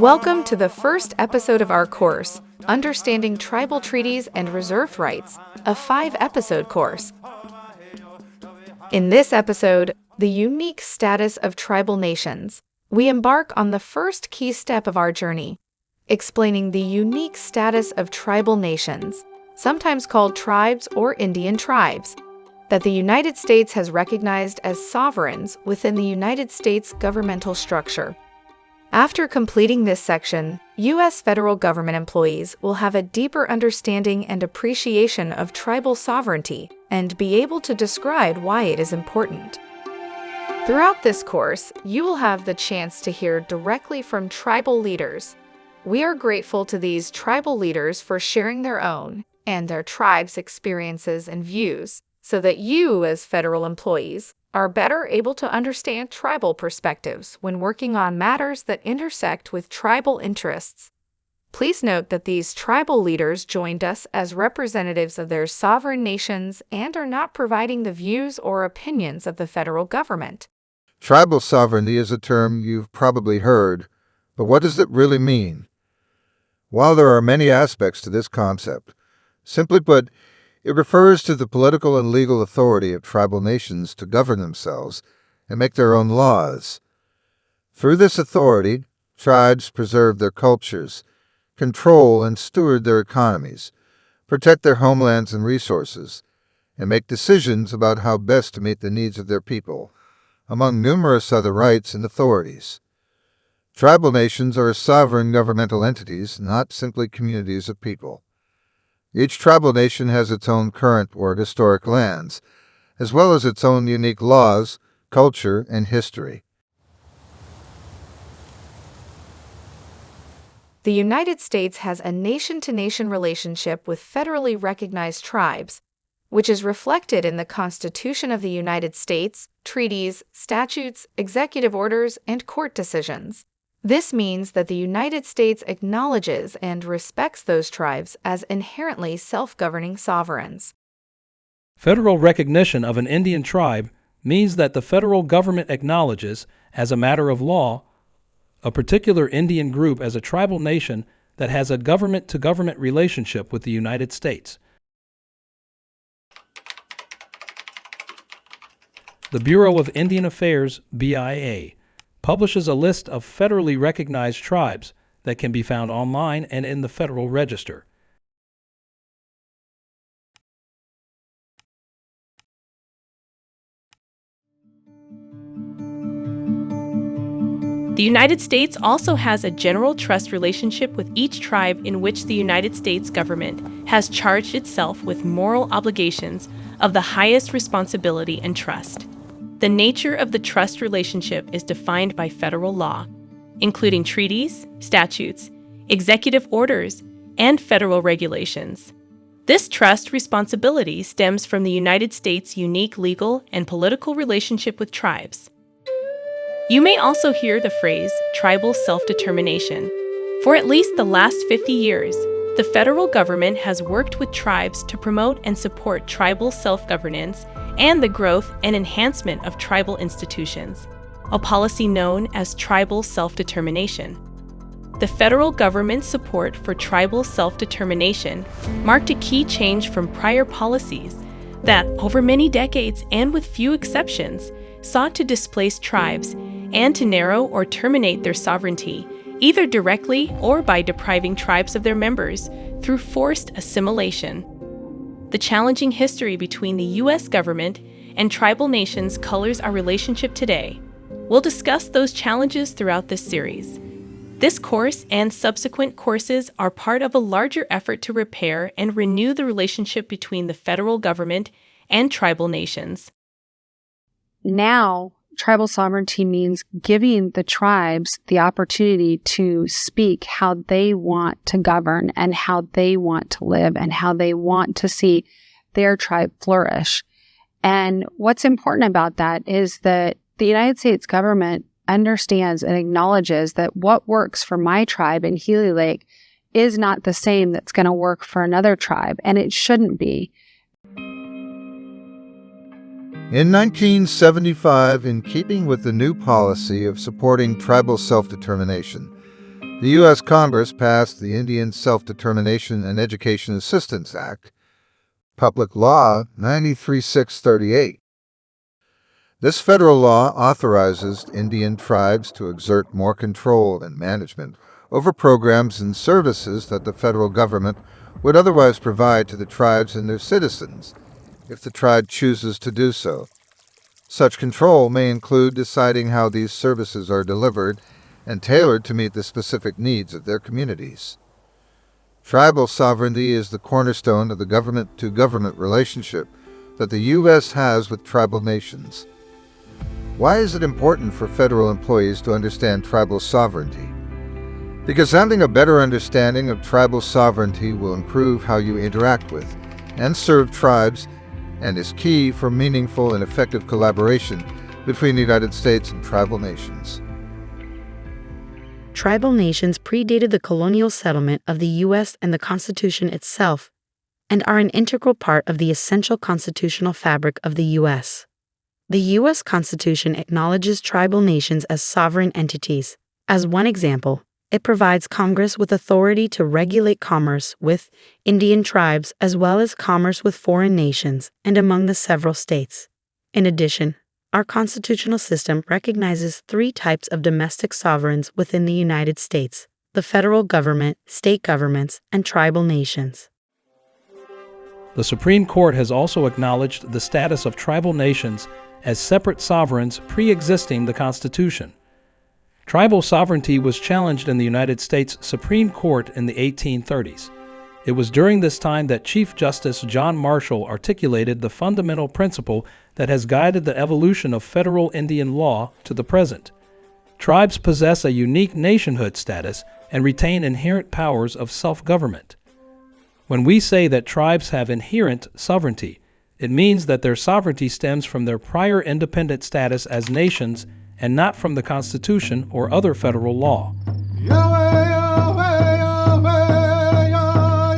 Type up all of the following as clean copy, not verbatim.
Welcome to the first episode of our course, Understanding Tribal Treaties and Reserved Rights, a 5-episode course. In this episode, The Unique Status of Tribal Nations, we embark on the first key step of our journey, explaining the unique status of tribal nations, sometimes called tribes or Indian tribes, that the United States has recognized as sovereigns within the United States governmental structure. After completing this section, U.S. federal government employees will have a deeper understanding and appreciation of tribal sovereignty and be able to describe why it is important. Throughout this course, you will have the chance to hear directly from tribal leaders. We are grateful to these tribal leaders for sharing their own and their tribe's experiences and views, so that you, as federal employees, are better able to understand tribal perspectives when working on matters that intersect with tribal interests. Please note that these tribal leaders joined us as representatives of their sovereign nations and are not providing the views or opinions of the federal government. Tribal sovereignty is a term you've probably heard, but what does it really mean? While there are many aspects to this concept, simply put, it refers to the political and legal authority of tribal nations to govern themselves and make their own laws. Through this authority, tribes preserve their cultures, control and steward their economies, protect their homelands and resources, and make decisions about how best to meet the needs of their people, among numerous other rights and authorities. Tribal nations are sovereign governmental entities, not simply communities of people. Each tribal nation has its own current or historic lands, as well as its own unique laws, culture, and history. The United States has a nation-to-nation relationship with federally recognized tribes, which is reflected in the Constitution of the United States, treaties, statutes, executive orders, and court decisions. This means that the United States acknowledges and respects those tribes as inherently self-governing sovereigns. Federal recognition of an Indian tribe means that the federal government acknowledges, as a matter of law, a particular Indian group as a tribal nation that has a government-to-government relationship with the United States. The Bureau of Indian Affairs, BIA, publishes a list of federally recognized tribes that can be found online and in the Federal Register. The United States also has a general trust relationship with each tribe in which the United States government has charged itself with moral obligations of the highest responsibility and trust. The nature of the trust relationship is defined by federal law, including treaties, statutes, executive orders, and federal regulations. This trust responsibility stems from the United States' unique legal and political relationship with tribes. You may also hear the phrase tribal self-determination. For at least the last 50 years, the federal government has worked with tribes to promote and support tribal self-governance and the growth and enhancement of tribal institutions, a policy known as tribal self-determination. The federal government's support for tribal self-determination marked a key change from prior policies that, over many decades and with few exceptions, sought to displace tribes and to narrow or terminate their sovereignty, either directly or by depriving tribes of their members through forced assimilation. The challenging history between the U.S. government and tribal nations colors our relationship today. We'll discuss those challenges throughout this series. This course and subsequent courses are part of a larger effort to repair and renew the relationship between the federal government and tribal nations. Now, tribal sovereignty means giving the tribes the opportunity to speak how they want to govern and how they want to live and how they want to see their tribe flourish. And what's important about that is that the United States government understands and acknowledges that what works for my tribe in Healy Lake is not the same that's going to work for another tribe, and it shouldn't be. In 1975, in keeping with the new policy of supporting tribal self-determination, the U.S. Congress passed the Indian Self-Determination and Education Assistance Act, Public Law 93638. This federal law authorizes Indian tribes to exert more control and management over programs and services that the federal government would otherwise provide to the tribes and their citizens, if the tribe chooses to do so. Such control may include deciding how these services are delivered and tailored to meet the specific needs of their communities. Tribal sovereignty is the cornerstone of the government-to-government relationship that the U.S. has with tribal nations. Why is it important for federal employees to understand tribal sovereignty? Because having a better understanding of tribal sovereignty will improve how you interact with and serve tribes, and is key for meaningful and effective collaboration between the United States and tribal nations. Tribal nations predated the colonial settlement of the U.S. and the Constitution itself, and are an integral part of the essential constitutional fabric of the U.S. The U.S. Constitution acknowledges tribal nations as sovereign entities. As one example, it provides Congress with authority to regulate commerce with Indian tribes as well as commerce with foreign nations and among the several states. In addition, our constitutional system recognizes three types of domestic sovereigns within the United States: the federal government, state governments, and tribal nations. The Supreme Court has also acknowledged the status of tribal nations as separate sovereigns pre-existing the Constitution. Tribal sovereignty was challenged in the United States Supreme Court in the 1830s. It was during this time that Chief Justice John Marshall articulated the fundamental principle that has guided the evolution of federal Indian law to the present. Tribes possess a unique nationhood status and retain inherent powers of self-government. When we say that tribes have inherent sovereignty, it means that their sovereignty stems from their prior independent status as nations and not from the Constitution or other federal law.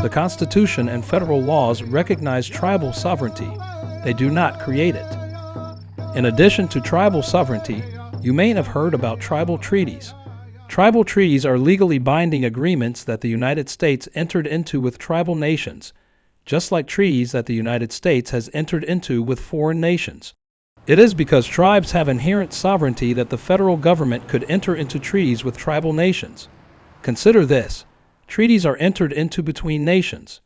The Constitution and federal laws recognize tribal sovereignty. They do not create it. In addition to tribal sovereignty, you may have heard about tribal treaties. Tribal treaties are legally binding agreements that the United States entered into with tribal nations, just like treaties that the United States has entered into with foreign nations. It is because tribes have inherent sovereignty that the federal government could enter into treaties with tribal nations. Consider this: treaties are entered into between nations.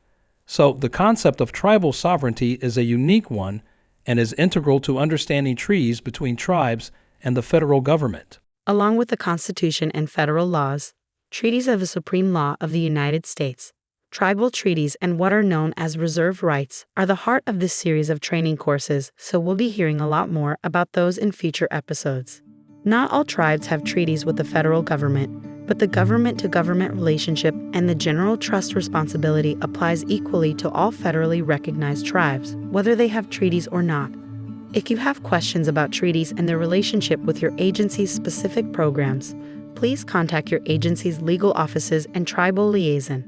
So the concept of tribal sovereignty is a unique one and is integral to understanding treaties between tribes and the federal government. Along with the Constitution and federal laws, treaties are the supreme law of the United States. Tribal treaties and what are known as reserve rights are the heart of this series of training courses, so we'll be hearing a lot more about those in future episodes. Not all tribes have treaties with the federal government, but the government-to-government relationship and the general trust responsibility applies equally to all federally recognized tribes, whether they have treaties or not. If you have questions about treaties and their relationship with your agency's specific programs, please contact your agency's legal offices and tribal liaison.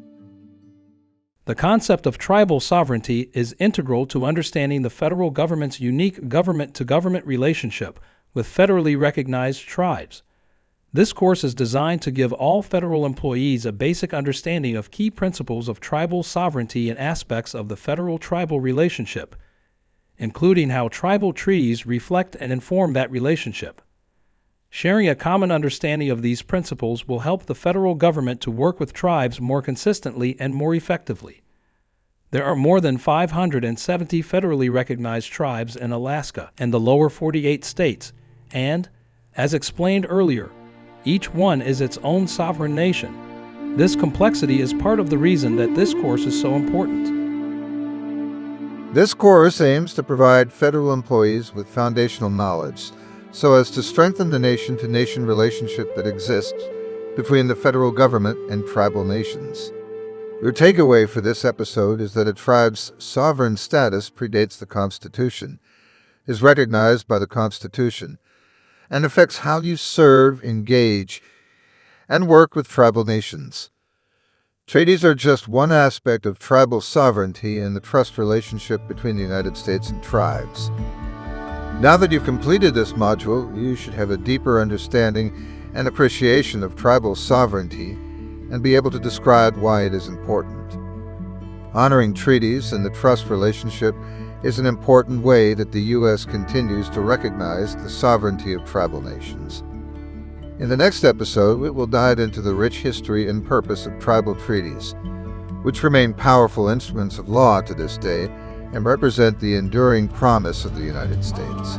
The concept of tribal sovereignty is integral to understanding the federal government's unique government-to-government relationship with federally recognized tribes. This course is designed to give all federal employees a basic understanding of key principles of tribal sovereignty and aspects of the federal-tribal relationship, including how tribal treaties reflect and inform that relationship. Sharing a common understanding of these principles will help the federal government to work with tribes more consistently and more effectively. There are more than 570 federally recognized tribes in Alaska and the lower 48 states, and, as explained earlier, each one is its own sovereign nation. This complexity is part of the reason that this course is so important. This course aims to provide federal employees with foundational knowledge so as to strengthen the nation-to-nation relationship that exists between the federal government and tribal nations. Your takeaway for this episode is that a tribe's sovereign status predates the Constitution, is recognized by the Constitution, and affects how you serve, engage, and work with tribal nations. Treaties are just one aspect of tribal sovereignty and the trust relationship between the United States and tribes. Now that you've completed this module, you should have a deeper understanding and appreciation of tribal sovereignty and be able to describe why it is important. Honoring treaties and the trust relationship is an important way that the U.S. continues to recognize the sovereignty of tribal nations. In the next episode, we will dive into the rich history and purpose of tribal treaties, which remain powerful instruments of law to this day and represent the enduring promise of the United States.